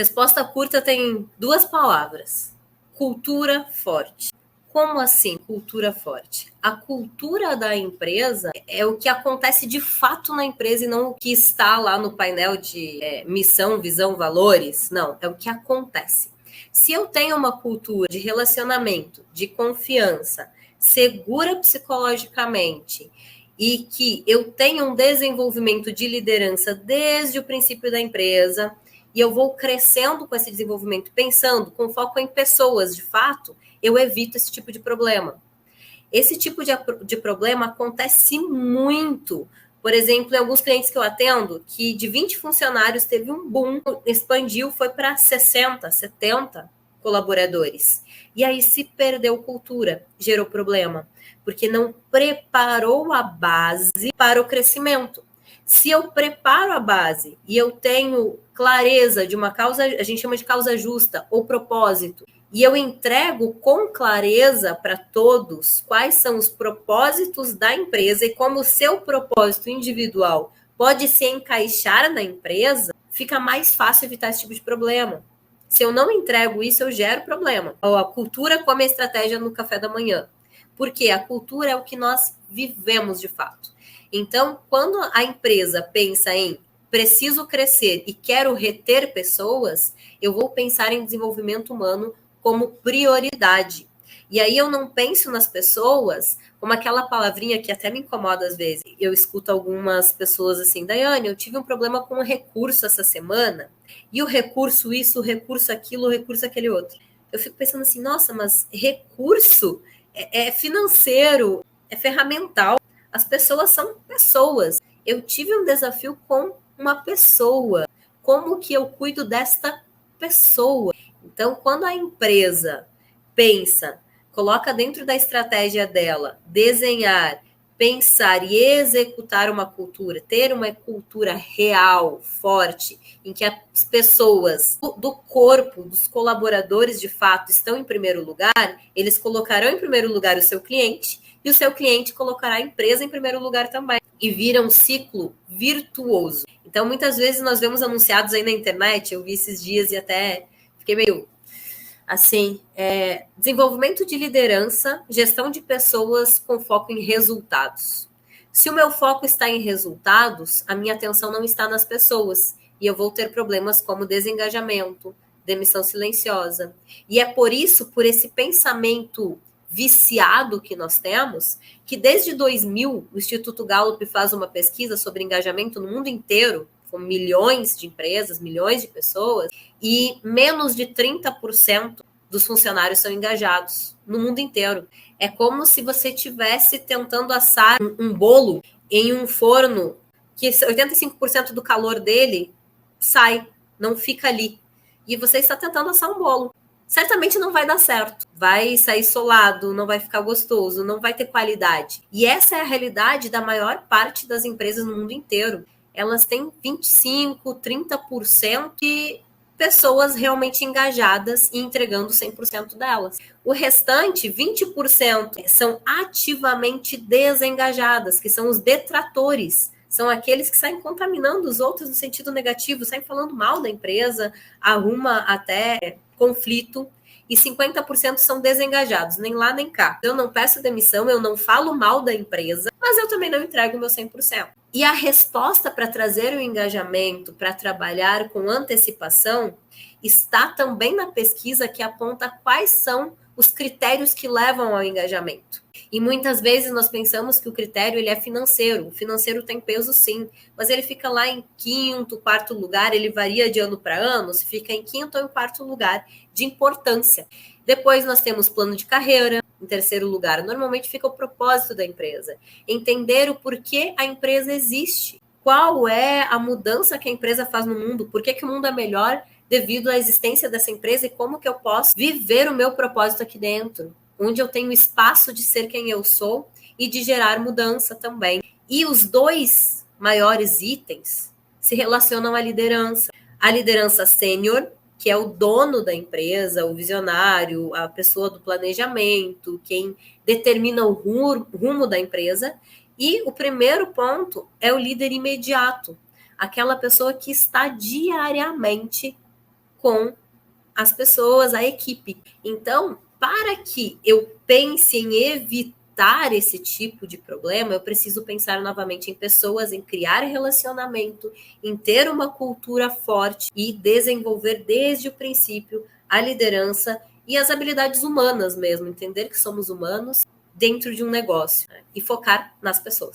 Resposta curta tem 2 palavras: cultura forte. Como assim, cultura forte? A cultura da empresa é o que acontece de fato na empresa e não o que está lá no painel de missão, visão, valores. Não, é o que acontece. Se eu tenho uma cultura de relacionamento, de confiança, segura psicologicamente e que eu tenho um desenvolvimento de liderança desde o princípio da empresa e eu vou crescendo com esse desenvolvimento, pensando com foco em pessoas de fato, eu evito esse tipo de problema. Esse tipo de problema acontece muito. Por exemplo, em alguns clientes que eu atendo, que de 20 funcionários teve um boom, expandiu, foi para 60, 70 colaboradores. E aí se perdeu cultura, gerou problema, porque não preparou a base para o crescimento. Se eu preparo a base e eu tenho clareza de uma causa, a gente chama de causa justa ou propósito, e eu entrego com clareza para todos quais são os propósitos da empresa e como o seu propósito individual pode se encaixar na empresa, fica mais fácil evitar esse tipo de problema. Se eu não entrego isso, eu gero problema. A cultura como a estratégia no café da manhã. Porque a cultura é o que nós vivemos de fato. Então, quando a empresa pensa em preciso crescer e quero reter pessoas, eu vou pensar em desenvolvimento humano como prioridade. E aí eu não penso nas pessoas como aquela palavrinha que até me incomoda às vezes. Eu escuto algumas pessoas assim, Daiane, eu tive um problema com um recurso essa semana, e o recurso isso, o recurso aquilo, o recurso aquele outro. Eu fico pensando assim, nossa, mas recurso é financeiro, é ferramental. As pessoas são pessoas. Eu tive um desafio com uma pessoa. Como que eu cuido desta pessoa? Então, quando a empresa pensa, coloca dentro da estratégia dela, desenhar, pensar e executar uma cultura, ter uma cultura real, forte, em que as pessoas do corpo, dos colaboradores de fato estão em primeiro lugar, eles colocarão em primeiro lugar o seu cliente e o seu cliente colocará a empresa em primeiro lugar também. E vira um ciclo virtuoso. Então, muitas vezes nós vemos anunciados aí na internet, eu vi esses dias e até fiquei meio assim, desenvolvimento de liderança, gestão de pessoas com foco em resultados. Se o meu foco está em resultados, a minha atenção não está nas pessoas e eu vou ter problemas como desengajamento, demissão silenciosa. E é por isso, por esse pensamento viciado que nós temos, que desde 2000 o Instituto Gallup faz uma pesquisa sobre engajamento no mundo inteiro, com milhões de empresas, milhões de pessoas, e menos de 30% dos funcionários são engajados no mundo inteiro. É como se você estivesse tentando assar um bolo em um forno que 85% do calor dele sai, não fica ali. E você está tentando assar um bolo. Certamente não vai dar certo. Vai sair solado, não vai ficar gostoso, não vai ter qualidade. E essa é a realidade da maior parte das empresas no mundo inteiro. Elas têm 25%, 30% de pessoas realmente engajadas e entregando 100% delas. O restante, 20%, são ativamente desengajadas, que são os detratores. São aqueles que saem contaminando os outros no sentido negativo, saem falando mal da empresa, arruma até conflito. E 50% são desengajados, nem lá nem cá. Eu não peço demissão, eu não falo mal da empresa, mas eu também não entrego o meu 100%. E a resposta para trazer o engajamento, para trabalhar com antecipação, está também na pesquisa que aponta quais são os critérios que levam ao engajamento. E muitas vezes nós pensamos que o critério ele é financeiro. O financeiro tem peso sim, mas ele fica lá em quinto, quarto lugar, ele varia de ano para ano, se fica em quinto ou em quarto lugar de importância. Depois nós temos plano de carreira, em terceiro lugar. Normalmente fica o propósito da empresa. Entender o porquê a empresa existe. Qual é a mudança que a empresa faz no mundo? Por que o mundo é melhor devido à existência dessa empresa e como que eu posso viver o meu propósito aqui dentro? Onde eu tenho espaço de ser quem eu sou e de gerar mudança também. E os dois maiores itens se relacionam à liderança. A liderança sênior, que é o dono da empresa, o visionário, a pessoa do planejamento, quem determina o rumo da empresa. E o primeiro ponto é o líder imediato, aquela pessoa que está diariamente com as pessoas, a equipe. Então, para que eu pense em evitar esse tipo de problema, eu preciso pensar novamente em pessoas, em criar relacionamento, em ter uma cultura forte e desenvolver desde o princípio a liderança e as habilidades humanas mesmo, entender que somos humanos dentro de um negócio, né? E focar nas pessoas.